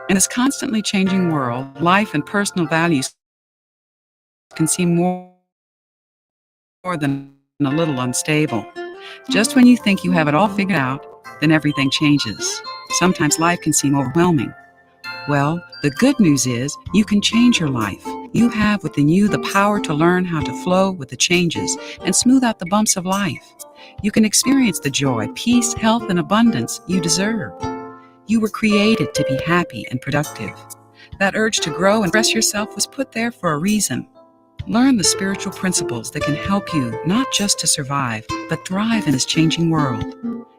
In this constantly changing world, life and personal values can seem more than a little unstable. Just when you think you have it all figured out, then everything changes. Sometimes life can seem overwhelming. Well, the good news is you can change your life. You have within you the power to learn how to flow with the changes and smooth out the bumps of life. You can experience the joy, peace, health, and abundance you deserve. You were created to be happy and productive. That urge to grow and express yourself was put there for a reason. Learn the spiritual principles that can help you not just to survive, but thrive in this changing world.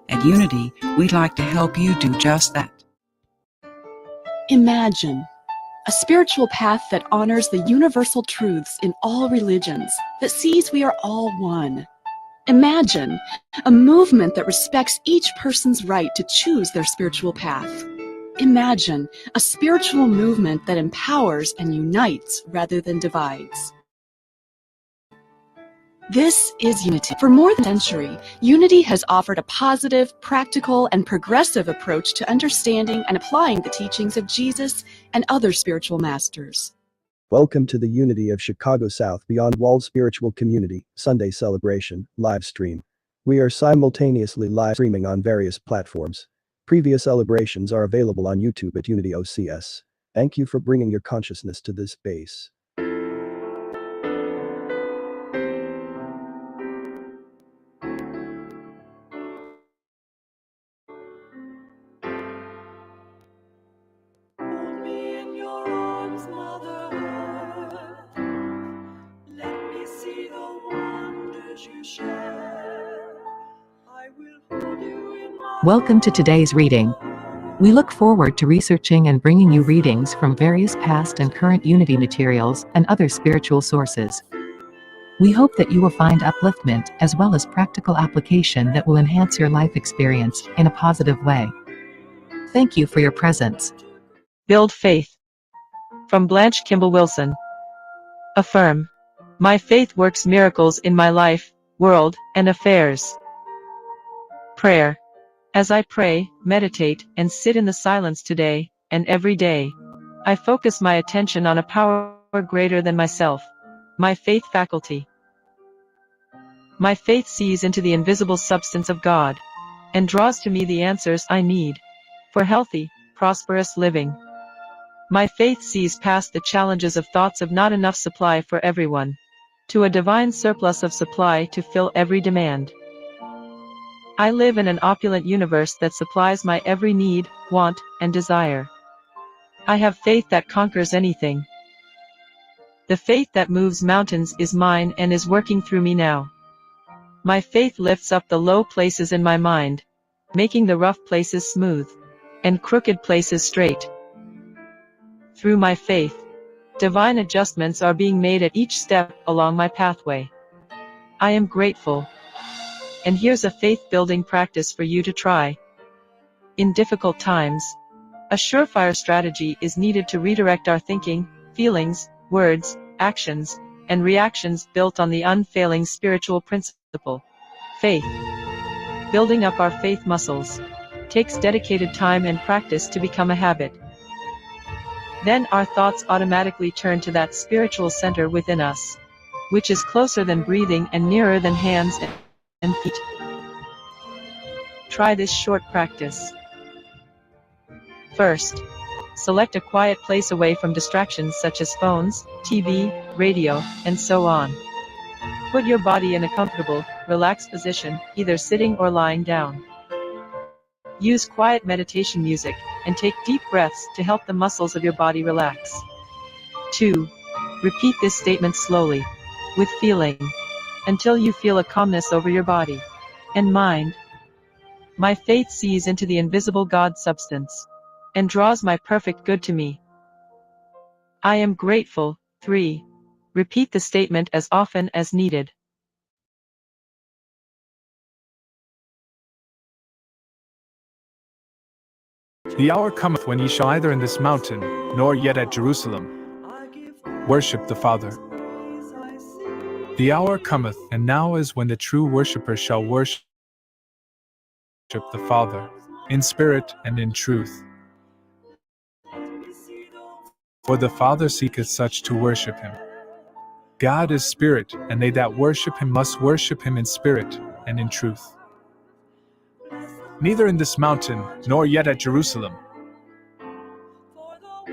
At Unity, we'd like to help you do just that. Imagine a spiritual path that honors the universal truths in all religions, that sees we are all one. Imagine a movement that respects each person's right to choose their spiritual path. Imagine a spiritual movement that empowers and unites rather than divides. This is Unity. For more than a century, Unity has offered a positive, practical, and progressive approach to understanding and applying the teachings of Jesus and other spiritual masters. Welcome to the Unity of Chicago South Beyond Walls Spiritual Community Sunday Celebration live stream. We are simultaneously live streaming on various platforms. Previous celebrations are available on YouTube at Unity OCS. Thank you for bringing your consciousness to this space. Welcome to today's reading. We look forward to researching and bringing you readings from various past and current Unity materials and other spiritual sources. We hope that you will find upliftment as well as practical application that will enhance your life experience in a positive way. Thank you for your presence. Build faith. From Blanche Kimball Wilson. Affirm. My faith works miracles in my life, world, and affairs. Prayer. As I pray, meditate, and sit in the silence today, and every day, I focus my attention on a power greater than myself, my faith faculty. My faith sees into the invisible substance of God, and draws to me the answers I need for healthy, prosperous living. My faith sees past the challenges of thoughts of not enough supply for everyone, to a divine surplus of supply to fill every demand. I live in an opulent universe that supplies my every need, want, and desire. I have faith that conquers anything. The faith that moves mountains is mine and is working through me now. My faith lifts up the low places in my mind, making the rough places smooth, and crooked places straight. Through my faith, divine adjustments are being made at each step along my pathway. I am grateful. And here's a faith-building practice for you to try. In difficult times, a surefire strategy is needed to redirect our thinking, feelings, words, actions, and reactions built on the unfailing spiritual principle, faith. Building up our faith muscles takes dedicated time and practice to become a habit. Then our thoughts automatically turn to that spiritual center within us, which is closer than breathing and nearer than hands and feet. Try this short practice. First, select a quiet place away from distractions such as phones, TV, radio, and so on. Put your body in a comfortable, relaxed position, either sitting or lying down. Use quiet meditation music, and take deep breaths to help the muscles of your body relax. 2. Repeat this statement slowly, with feeling, until you feel a calmness over your body and mind. My faith sees into the invisible God substance, and draws my perfect good to me. I am grateful. 3. Repeat the statement as often as needed. The hour cometh when ye shall neither in this mountain, nor yet at Jerusalem, worship the Father. The hour cometh, and now is when the true worshippers shall worship the Father, in spirit and in truth. For the Father seeketh such to worship him. God is spirit, and they that worship him must worship him in spirit and in truth. Neither in this mountain, nor yet at Jerusalem.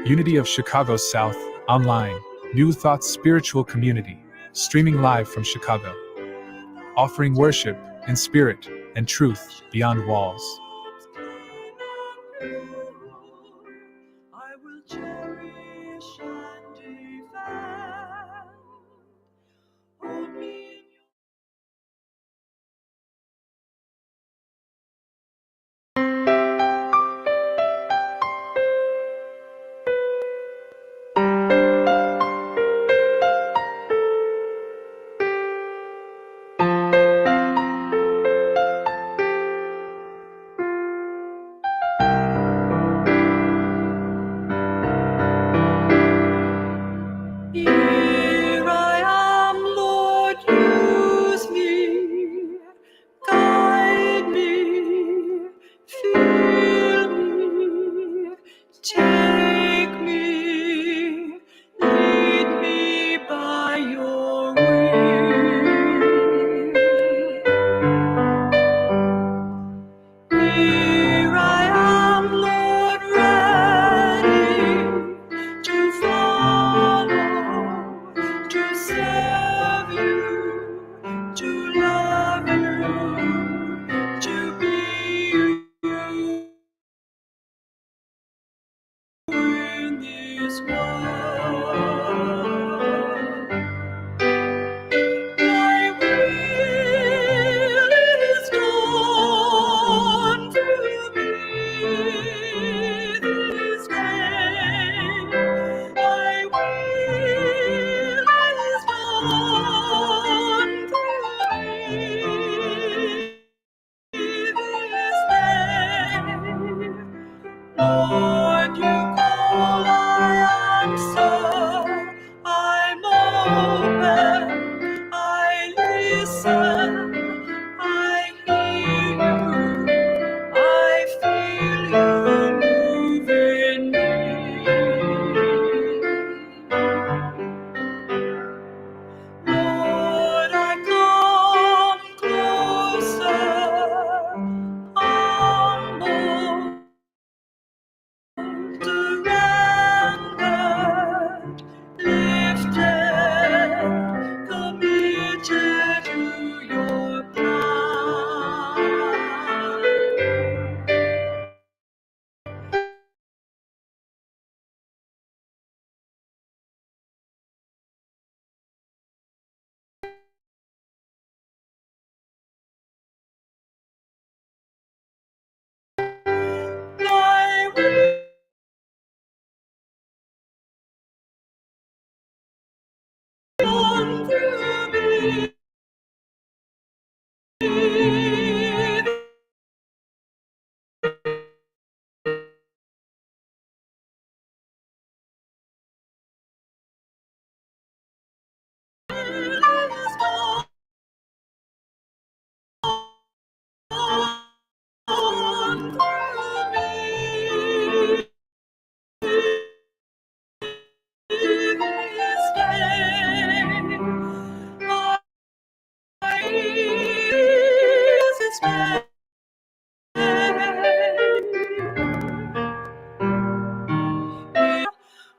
Unity of Chicago South, online, New Thoughts Spiritual Community, streaming live from Chicago. Offering worship in spirit and truth beyond walls. Here I am, Lord, use me, guide me, fill me, take me, lead me by your will. Here I am, Lord, ready to follow, to serve you, to love you, to be you in this world. Thy will is done through me this day. Thy will is done through me this day. Lord, you call, I answer, I'm open, I listen, I hear you, I feel you move in me. Lord, I come closer, humble, surrendered, lifted, committed to your plan. Thy will done through me.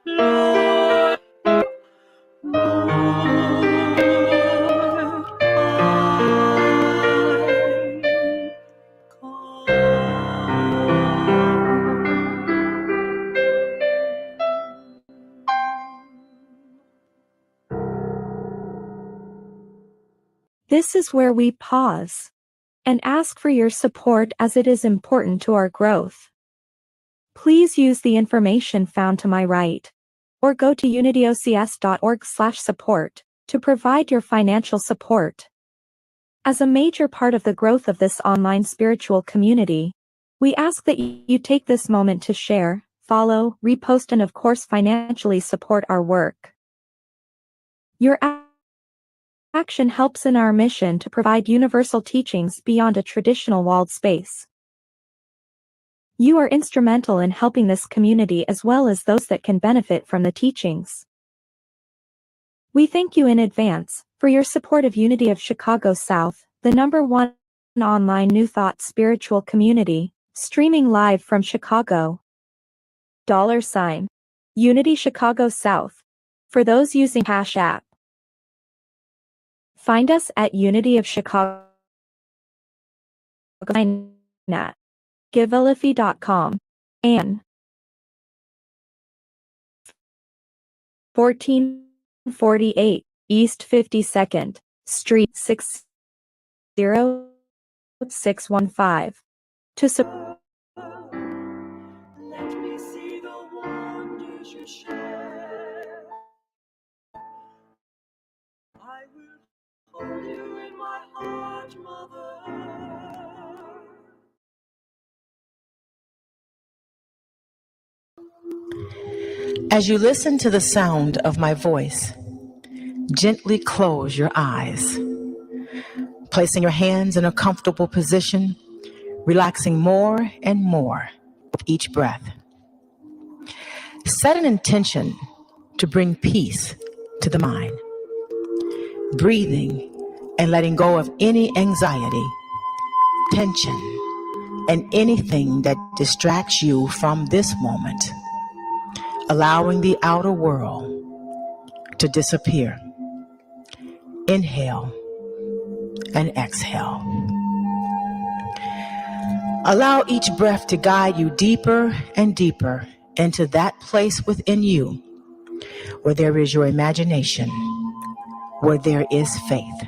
Lord, This is where we pause and ask for your support as it is important to our growth. Please use the information found to my right, or go to unityocs.org/support to provide your financial support. As a major part of the growth of this online spiritual community, we ask that you take this moment to share, follow, repost, and of course financially support our work. Your action helps in our mission to provide universal teachings beyond a traditional walled space. You are instrumental in helping this community as well as those that can benefit from the teachings. We thank you in advance for your support of Unity of Chicago South, the #1 online New Thought spiritual community, streaming live from Chicago. $ Unity Chicago South. For those using Cash App, find us at Unity of Chicago at givealifi.com and 1448 East 52nd Street 60615 to support. Let me see the wonders you share. I will hold you in my heart, Mother. As you listen to the sound of my voice, gently close your eyes, placing your hands in a comfortable position, relaxing more and more with each breath. Set an intention to bring peace to the mind, breathing and letting go of any anxiety, tension, and anything that distracts you from this moment, allowing the outer world to disappear. Inhale and exhale. Allow each breath to guide you deeper and deeper into that place within you where there is your imagination, where there is faith.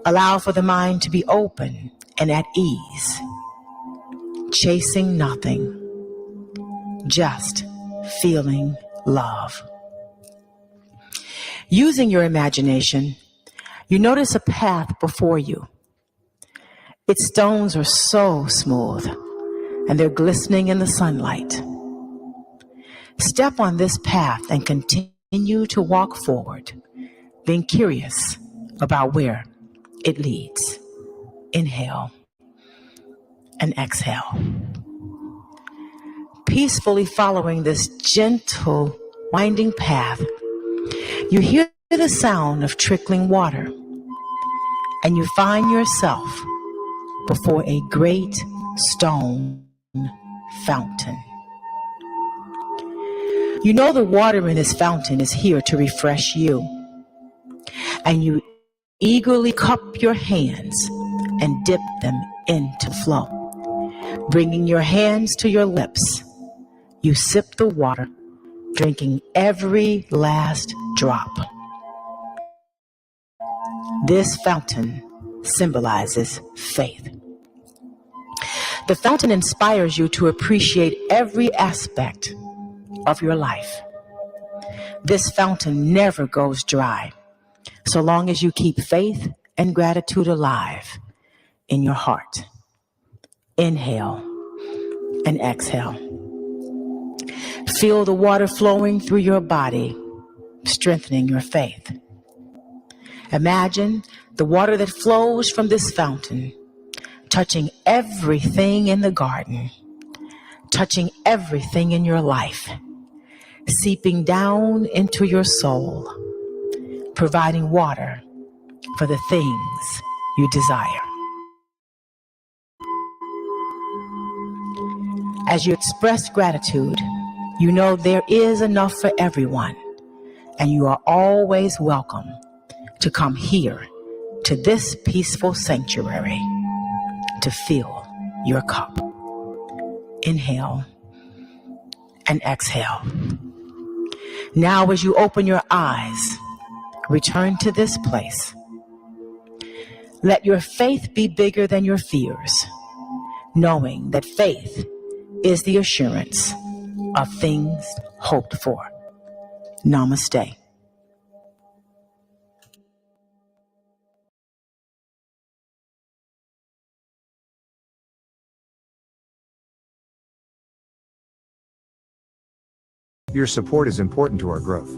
Allow for the mind to be open and at ease, chasing nothing, just feeling love. Using your imagination, you notice a path before you. Its stones are so smooth, and they're glistening in the sunlight. Step on this path and continue to walk forward, being curious about where it leads. Inhale and exhale. Peacefully following this gentle, winding path, you hear the sound of trickling water, and you find yourself before a great stone fountain. You know the water in this fountain is here to refresh you, and you eagerly cup your hands and dip them into flow. Bringing your hands to your lips, you sip the water, drinking every last drop. This fountain symbolizes faith. The fountain inspires you to appreciate every aspect of your life. This fountain never goes dry, so long as you keep faith and gratitude alive in your heart. Inhale and exhale. Feel the water flowing through your body, strengthening your faith. Imagine the water that flows from this fountain, touching everything in the garden, touching everything in your life, seeping down into your soul, providing water for the things you desire. As you express gratitude, you know there is enough for everyone, and you are always welcome to come here to this peaceful sanctuary to fill your cup. Inhale and exhale. Now, as you open your eyes, return to this place. Let your faith be bigger than your fears, knowing that faith is the assurance of things hoped for. Namaste. Your support is important to our growth.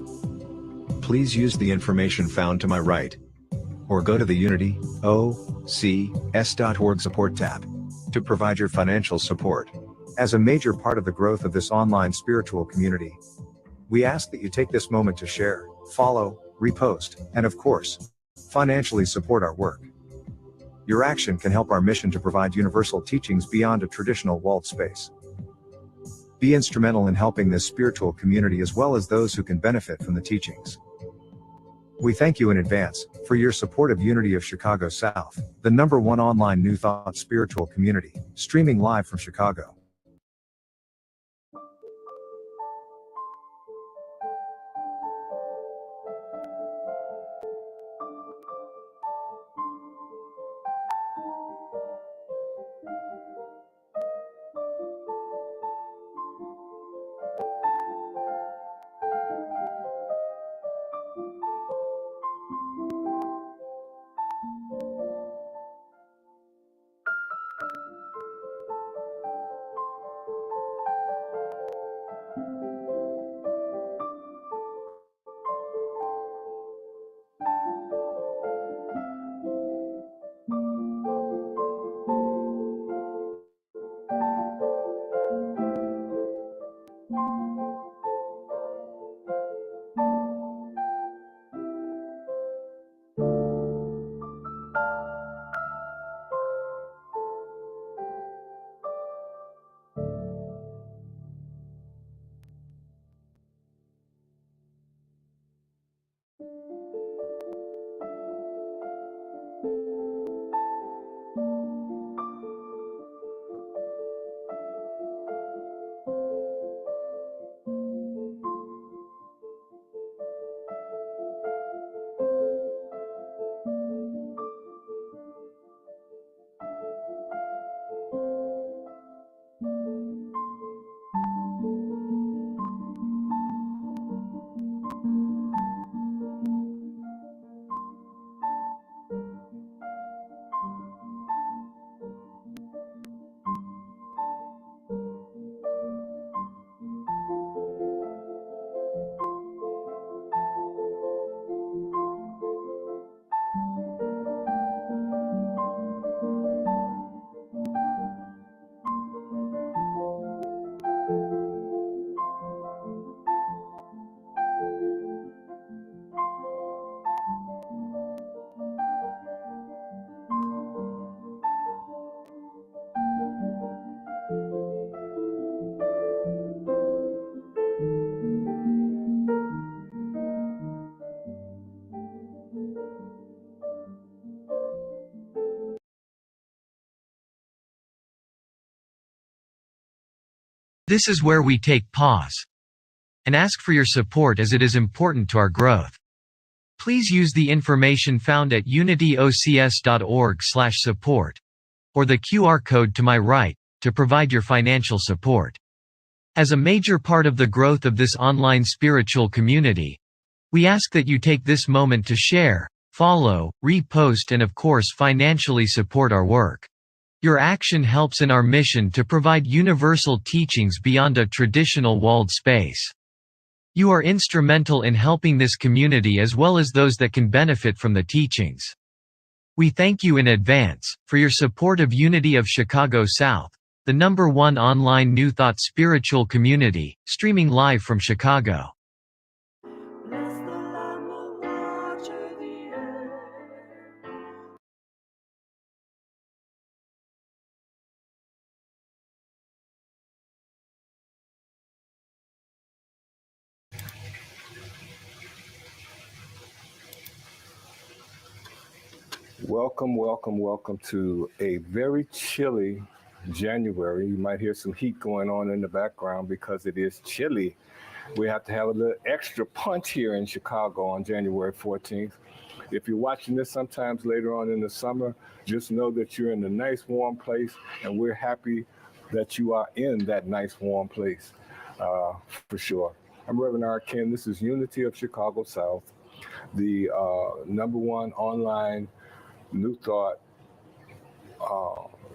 Please use the information found to my right, or go to the Unity OCS.org support tab. to provide your financial support. As a major part of the growth of this online spiritual community, we ask that you take this moment to share, follow, repost, and of course, financially support our work. Your action can help our mission to provide universal teachings beyond a traditional walled space. Be instrumental in helping this spiritual community as well as those who can benefit from the teachings. We thank you in advance for your support of Unity of Chicago South, the #1 online New Thought spiritual community, streaming live from Chicago. This is where we take pause and ask for your support as it is important to our growth. Please use the information found at unityocs.org/support or the QR code to my right to provide your financial support. As a major part of the growth of this online spiritual community, we ask that you take this moment to share, follow, repost, and of course financially support our work. Your action helps in our mission to provide universal teachings beyond a traditional walled space. You are instrumental in helping this community as well as those that can benefit from the teachings. We thank you in advance for your support of Unity of Chicago South, the #1 online New Thought spiritual community, streaming live from Chicago. Bless the Lamb of God to the end. Welcome, welcome, welcome to a very chilly January. You might hear some heat going on in the background because it is chilly. We have to have a little extra punch here in Chicago on January 14th. If you're watching this sometimes later on in the summer, just know that you're in a nice warm place, and we're happy that you are in that nice warm place, for sure. I'm Reverend R. Ken. This is Unity of Chicago South, the #1 online New Thought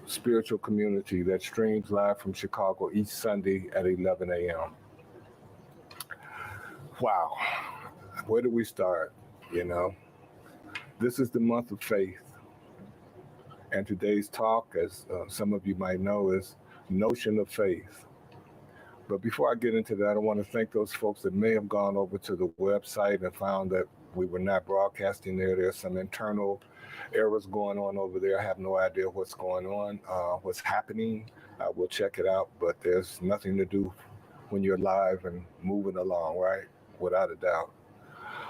spiritual community that streams live from Chicago each Sunday at 11 a.m. Wow, where do we start? You know, this is the month of faith, And today's talk, as some of you might know, is Notion of Faith. But before I get into that, I want to thank those folks that may have gone over to the website and found that we were not broadcasting there. There's some internal errors going on over there. I have no idea what's going on, what's happening. We'll check it out, but there's nothing to do when you're live and moving along, right? Without a doubt.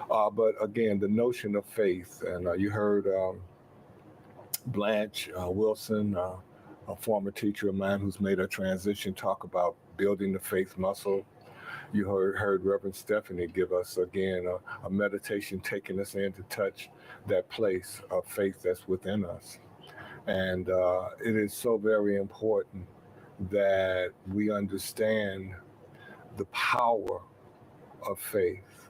But again, the notion of faith, and you heard Blanche Wilson, a former teacher of mine who's made a transition, talk about building the faith muscle. You heard Reverend Stephanie give us, again, a meditation taking us in to touch that place of faith that's within us. And it is so very important that we understand the power of faith.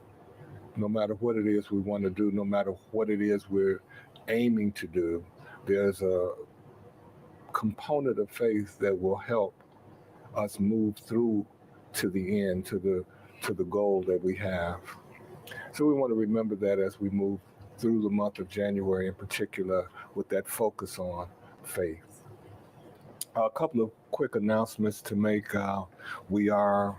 No matter what it is we want to do, no matter what it is we're aiming to do, there's a component of faith that will help us move through to the end, to the goal that we have. So we want to remember that as we move through the month of January in particular, with that focus on faith. A couple of quick announcements to make. We are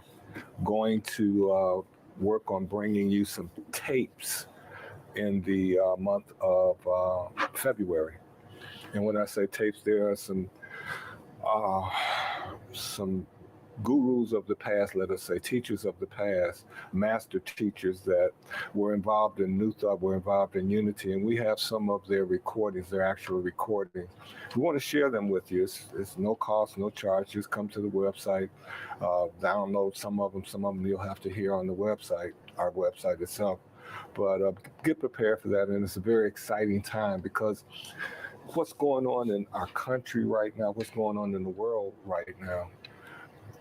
going to work on bringing you some tapes in the month of February. And when I say tapes, there are some gurus of the past, let us say, teachers of the past, master teachers that were involved in New Thought, were involved in Unity, and we have some of their recordings, their actual recordings. We want to share them with you. It's no cost, no charge. Just come to the website, download some of them you'll have to hear on the website, our website itself. But get prepared for that, and it's a very exciting time because what's going on in our country right now, what's going on in the world right now,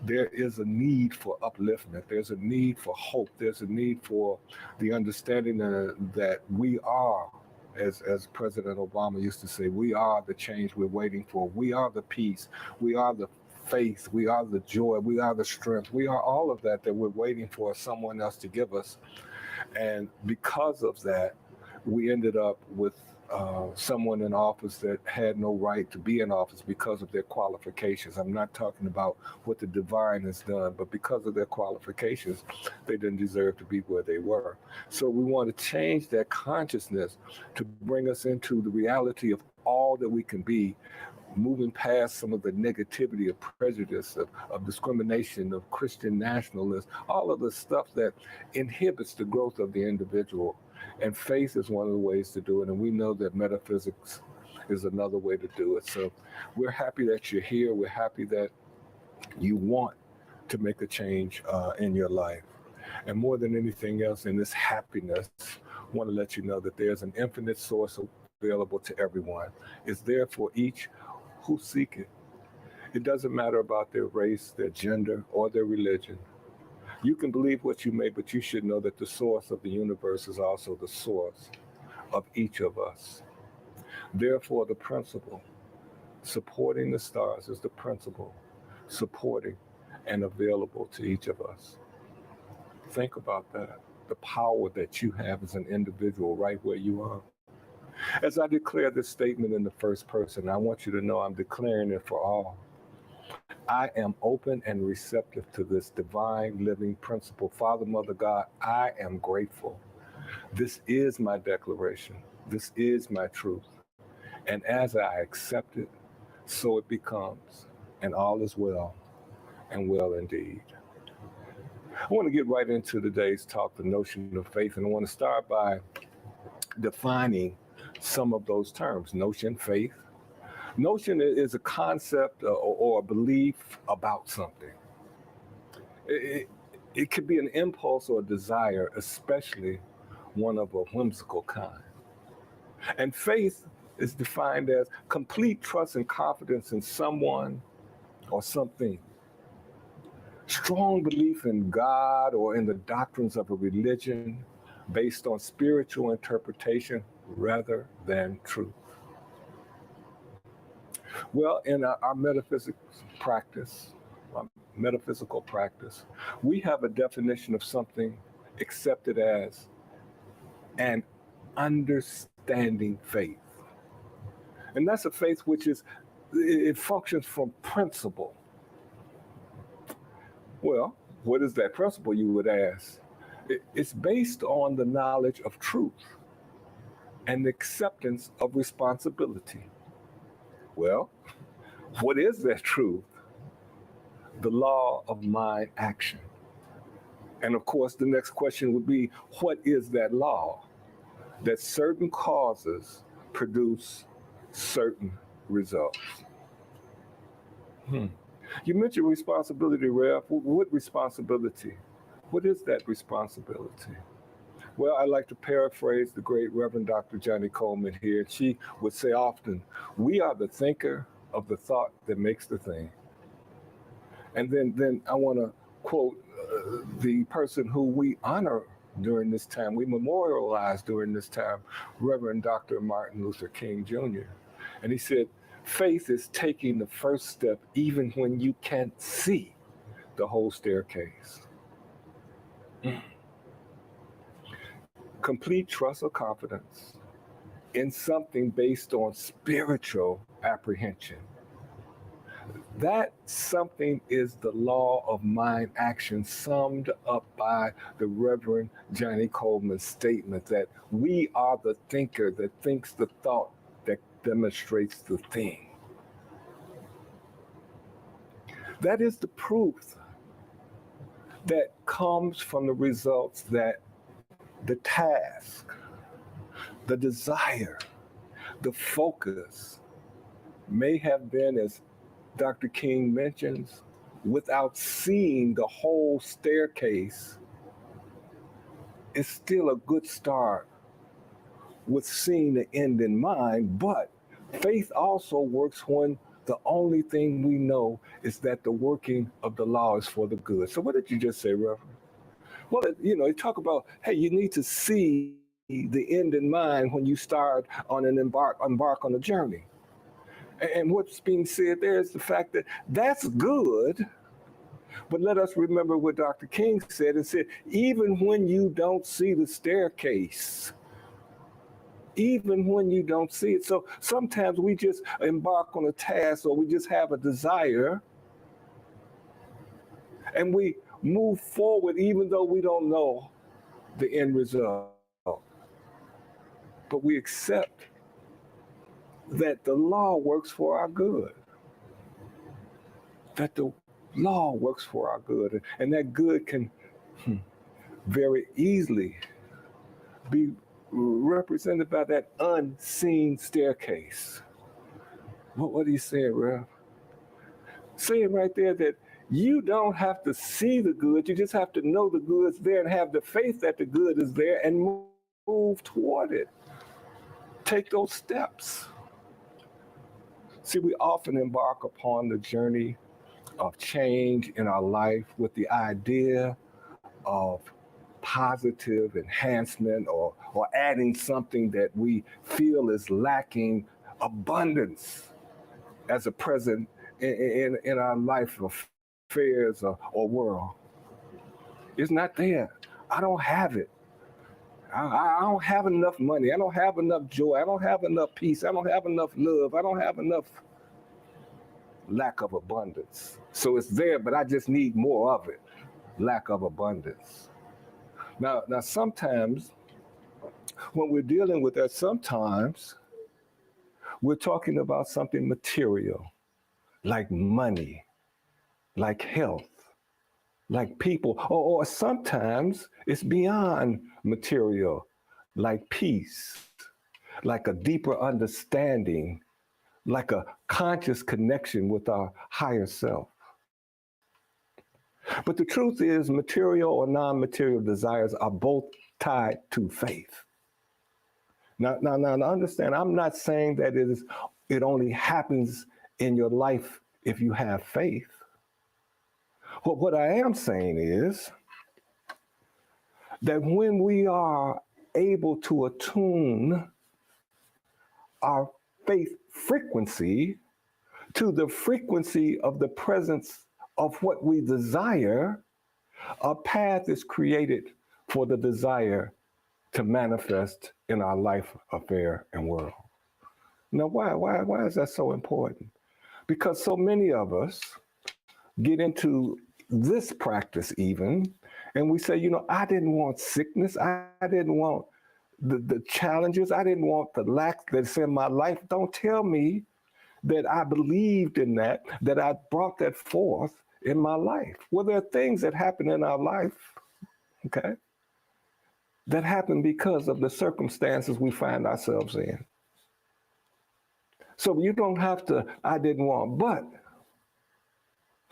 there is a need for upliftment. There's a need for hope. There's a need for the understanding that we are, as President Obama used to say, we are the change we're waiting for. We are the peace. We are the faith. We are the joy. We are the strength. We are all of that we're waiting for someone else to give us. And because of that, we ended up with someone in office that had no right to be in office because of their qualifications. I'm not talking about what the divine has done, but because of their qualifications, they didn't deserve to be where they were. So we want to change that consciousness to bring us into the reality of all that we can be, moving past some of the negativity of prejudice, of discrimination, of Christian nationalism, all of the stuff that inhibits the growth of the individual. And faith is one of the ways to do it. And we know that metaphysics is another way to do it. So we're happy that you're here. We're happy that you want to make a change in your life. And more than anything else, in this happiness, I want to let you know that there's an infinite source available to everyone. It's there for each who seek it. It doesn't matter about their race, their gender, or their religion. You can believe what you may, but you should know that the source of the universe is also the source of each of us. Therefore, the principle supporting the stars is the principle supporting and available to each of us. Think about that, the power that you have as an individual right where you are. As I declare this statement in the first person, I want you to know I'm declaring it for all. I am open and receptive to this divine living principle. Father, Mother, God, I am grateful. This is my declaration. This is my truth. And as I accept it, so it becomes, and all is well, and well indeed. I want to get right into today's talk, the notion of faith, and I want to start by defining some of those terms. Notion, faith. Notion is a concept or a belief about something. It could be an impulse or a desire, especially one of a whimsical kind. And faith is defined as complete trust and confidence in someone or something. Strong belief in God or in the doctrines of a religion based on spiritual interpretation rather than truth. Well, in our metaphysical practice, we have a definition of something accepted as an understanding faith. And that's a faith which is, it functions from principle. Well, what is that principle, you would ask? It's based on the knowledge of truth and the acceptance of responsibility. Well, what is that truth? The law of mind action. And of course, the next question would be, what is that law? That certain causes produce certain results. You mentioned responsibility, Rev. What responsibility? What is that responsibility? Well, I like to paraphrase the great Reverend Dr. Johnny Coleman here. She would say often, we are the thinker of the thought that makes the thing. And then I want to quote the person who we honor during this time, we memorialize during this time, Reverend Dr. Martin Luther King Jr. And he said, faith is taking the first step even when you can't see the whole staircase. Complete trust or confidence in something based on spiritual apprehension. That something is the law of mind action, summed up by the Reverend Johnny Coleman's statement that we are the thinker that thinks the thought that demonstrates the thing. That is the proof that comes from the results that the task, the desire, the focus may have been, as Dr. King mentions, without seeing the whole staircase, is still a good start with seeing the end in mind. But faith also works when the only thing we know is that the working of the law is for the good. So what did you just say, Reverend? Well, you talk about, hey, you need to see the end in mind when you start on an embark on a journey. And what's being said there is the fact that that's good, but let us remember what Dr. King said and said, even when you don't see the staircase, even when you don't see it. So sometimes we just embark on a task or we just have a desire and we move forward even though we don't know the end result. But we accept that the law works for our good. That the law works for our good. And that good can very easily be represented by that unseen staircase. What are you saying, Rev? Saying right there that you don't have to see the good, you just have to know the good's there and have the faith that the good is there and move toward it. Take those steps. See, we often embark upon the journey of change in our life with the idea of positive enhancement or adding something that we feel is lacking abundance as a present in our life affairs or world. It's not there. I don't have it. I don't have enough money. I don't have enough joy. I don't have enough peace. I don't have enough love. I don't have enough lack of abundance. So it's there, but I just need more of it. Lack of abundance. Now sometimes when we're dealing with that, sometimes we're talking about something material, like money, like health, like people, or sometimes it's beyond material, like peace, like a deeper understanding, like a conscious connection with our higher self. But the truth is, material or non-material desires are both tied to faith. Now understand, I'm not saying that it only happens in your life if you have faith. What I am saying is that when we are able to attune our faith frequency to the frequency of the presence of what we desire, a path is created for the desire to manifest in our life, affair, and world. Now, why is that so important? Because so many of us get into this practice even, and we say, you know, I didn't want sickness. I didn't want the challenges. I didn't want the lack that's in my life. Don't tell me that I believed in that I brought that forth in my life. Well, there are things that happen in our life, okay, that happen because of the circumstances we find ourselves in. So you don't have to, I didn't want, but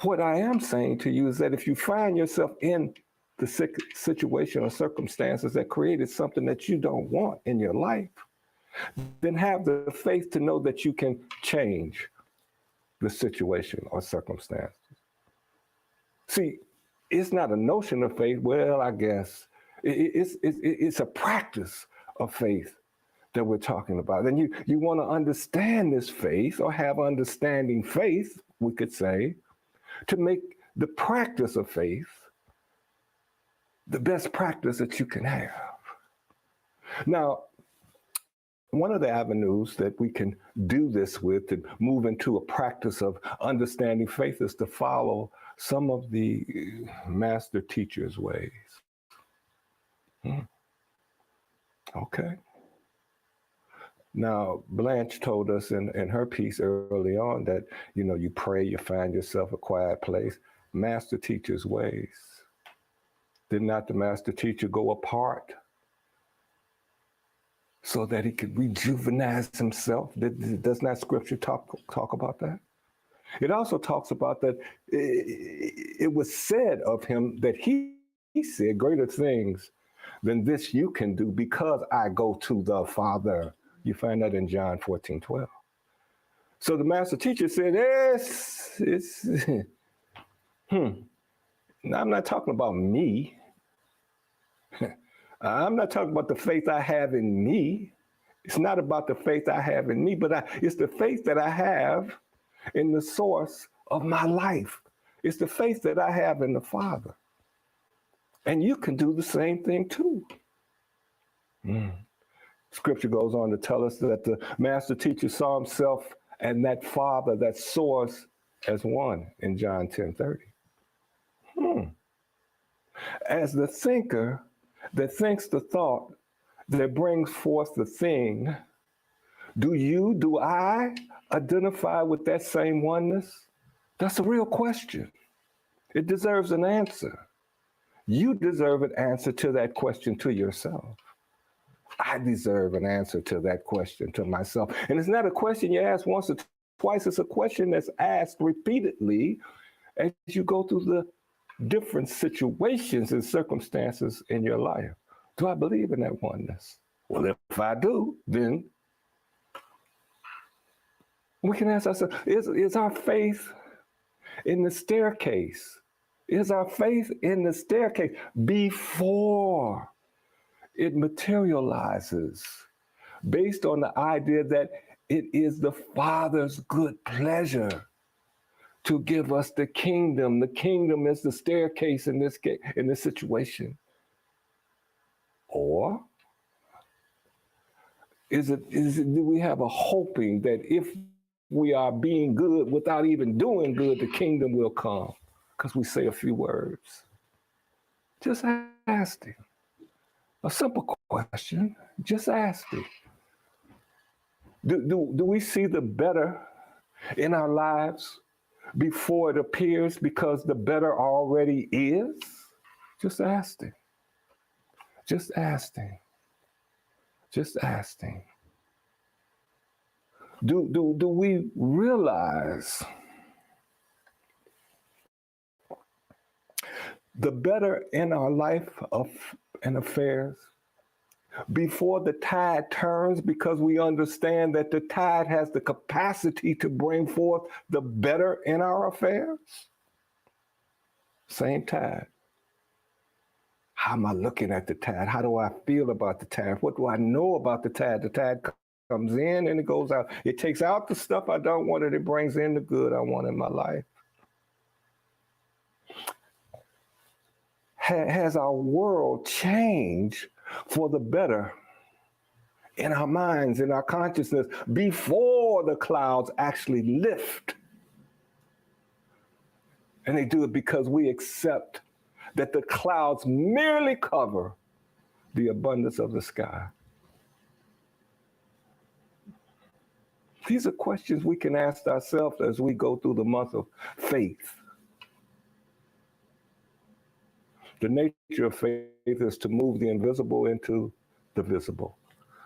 what I am saying to you is that if you find yourself in the situation or circumstances that created something that you don't want in your life, then have the faith to know that you can change the situation or circumstances. See, it's not a notion of faith. Well, I guess it's a practice of faith that we're talking about. And you want to understand this faith or have understanding faith, we could say, to make the practice of faith the best practice that you can have. Now, one of the avenues that we can do this with to move into a practice of understanding faith is to follow some of the master teacher's ways. Okay. Now, Blanche told us in her piece early on that, you know, you pray, you find yourself a quiet place. Master teacher's ways. Did not the master teacher go apart so that he could rejuvenate himself? Does not scripture talk about that? It also talks about that it was said of him that he said greater things than this you can do because I go to the Father. You find that in John 14:12. So the master teacher said, Now, I'm not talking about me. I'm not talking about the faith I have in me. It's not about the faith I have in me, but it's the faith that I have in the source of my life. It's the faith that I have in the Father. And you can do the same thing too. Scripture goes on to tell us that the master teacher saw himself and that Father, that source, as one in John 10:30. As the thinker that thinks the thought that brings forth the thing, do I identify with that same oneness? That's a real question. It deserves an answer. You deserve an answer to that question to yourself. I deserve an answer to that question to myself. And it's not a question you ask once or twice, it's a question that's asked repeatedly as you go through the different situations and circumstances in your life. Do I believe in that oneness? Well, if I do, then we can ask ourselves, is our faith in the staircase? Is our faith in the staircase before it materializes based on the idea that it is the Father's good pleasure to give us the kingdom? The kingdom is the staircase in this situation. Or do we have a hoping that if we are being good without even doing good, the kingdom will come because we say a few words? Just asking. A simple question, just asking. Do we see the better in our lives before it appears because the better already is? Just asking. Just asking. Just asking. Do we realize the better in our life and affairs before the tide turns, because we understand that the tide has the capacity to bring forth the better in our affairs? Same tide. How am I looking at the tide? How do I feel about the tide? What do I know about the tide? The tide comes in and it goes out. It takes out the stuff I don't want and it brings in the good I want in my life. Has our world changed for the better in our minds, in our consciousness, before the clouds actually lift. And they do it because we accept that the clouds merely cover the abundance of the sky. These are questions we can ask ourselves as we go through the month of faith. The nature of faith is to move the invisible into the visible.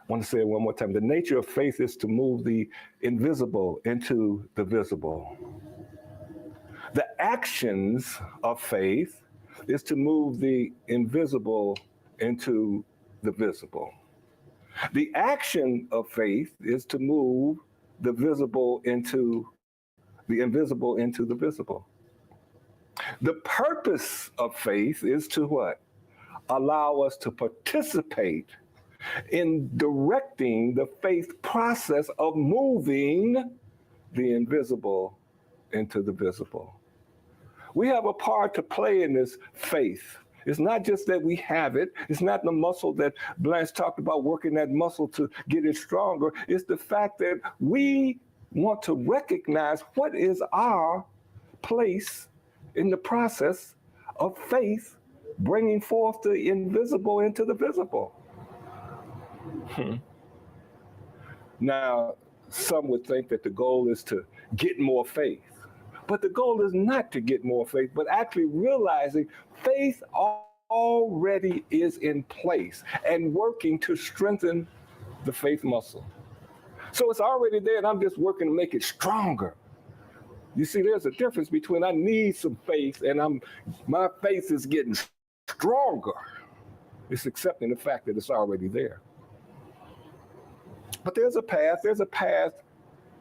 I want to say it one more time. The nature of faith is to move the invisible into the visible. The actions of faith is to move the invisible into the visible. The action of faith is to move the visible into the invisible into the visible. The purpose of faith is to what? Allow us to participate in directing the faith process of moving the invisible into the visible. We have a part to play in this faith. It's not just that we have it. It's not the muscle that Blanche talked about, working that muscle to get it stronger. It's the fact that we want to recognize what is our place in the process of faith, bringing forth the invisible into the visible. Now, some would think that the goal is to get more faith. But the goal is not to get more faith, but actually realizing faith already is in place and working to strengthen the faith muscle. So it's already there, and I'm just working to make it stronger. You see, there's a difference between I need some faith and my faith is getting stronger. It's accepting the fact that it's already there. But there's a path,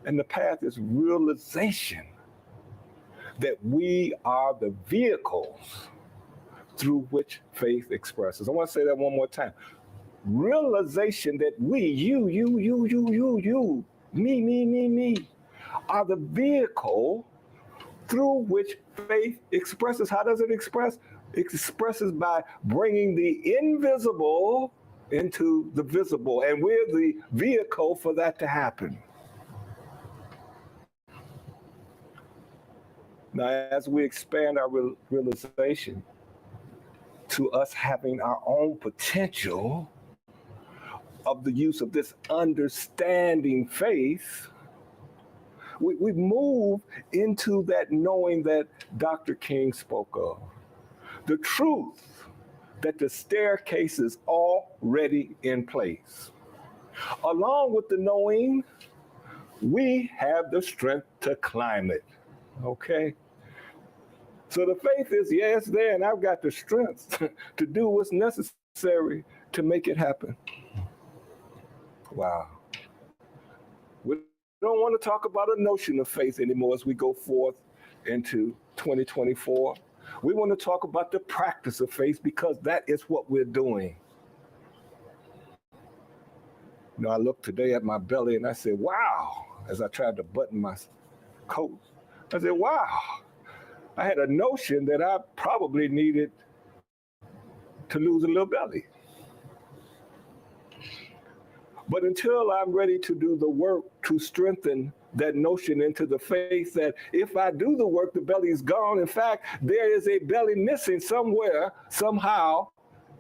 and the path is realization that we are the vehicles through which faith expresses. I want to say that one more time. Realization that we, you, me, are the vehicle through which faith expresses. How does it express? It expresses by bringing the invisible into the visible, and we're the vehicle for that to happen. Now, as we expand our realization to us having our own potential of the use of this understanding faith, we move into that knowing that Dr. King spoke of. The truth that the staircase is already in place. Along with the knowing, we have the strength to climb it. Okay? So the faith is, yeah, it's there, and I've got the strength to do what's necessary to make it happen. Wow. We don't want to talk about a notion of faith anymore as we go forth into 2024. We want to talk about the practice of faith because that is what we're doing. You know, I looked today at my belly and I said, wow, as I tried to button my coat. I said, wow, I had a notion that I probably needed to lose a little belly. But until I'm ready to do the work to strengthen that notion into the faith that if I do the work, the belly is gone. In fact, there is a belly missing somewhere, somehow,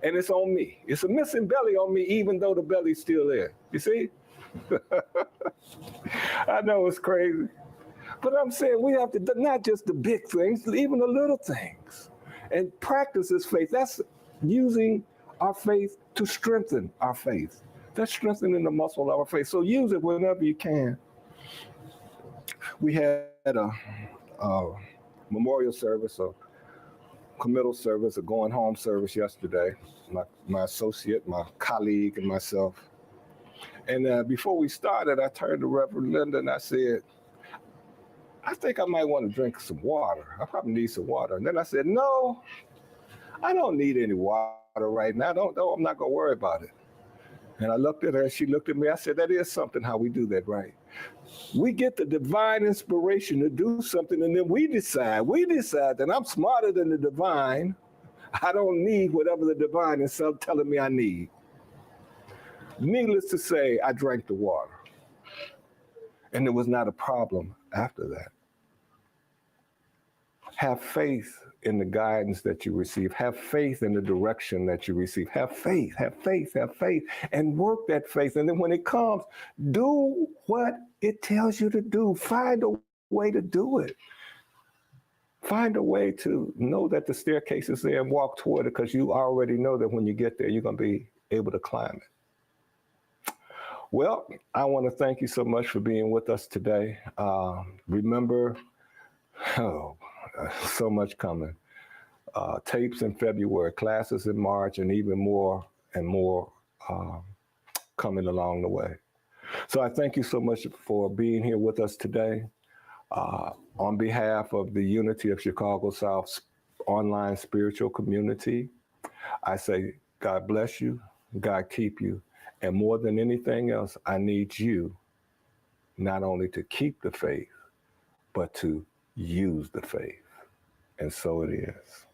and it's on me. It's a missing belly on me, even though the belly's still there. You see? I know it's crazy. But I'm saying we have to, not just the big things, even the little things. And practice this faith. That's using our faith to strengthen our faith. That's strengthening the muscle of our faith. So use it whenever you can. We had a memorial service, a committal service, a going home service yesterday. My associate, my colleague, and myself. And before we started, I turned to Reverend Linda and I said, I think I might want to drink some water. I probably need some water. And then I said, no, I don't need any water right now. I'm not going to worry about it. And I looked at her and she looked at me. I said, that is something how we do that, right? We get the divine inspiration to do something and then we decide that I'm smarter than the divine. I don't need whatever the divine is telling me I need. Needless to say, I drank the water. And it was not a problem after that. Have faith in the guidance that you receive. Have faith in the direction that you receive. Have faith, and work that faith. And then when it comes, do what it tells you to do. Find a way to do it. Find a way to know that the staircase is there and walk toward it, because you already know that when you get there, you're going to be able to climb it. Well, I want to thank you so much for being with us today. Remember, so much coming. Tapes in February, classes in March, and even more and more coming along the way. So I thank you so much for being here with us today. On behalf of the Unity of Chicago South online spiritual community, I say, God bless you, God keep you, and more than anything else, I need you not only to keep the faith, but to use the faith. And so it is.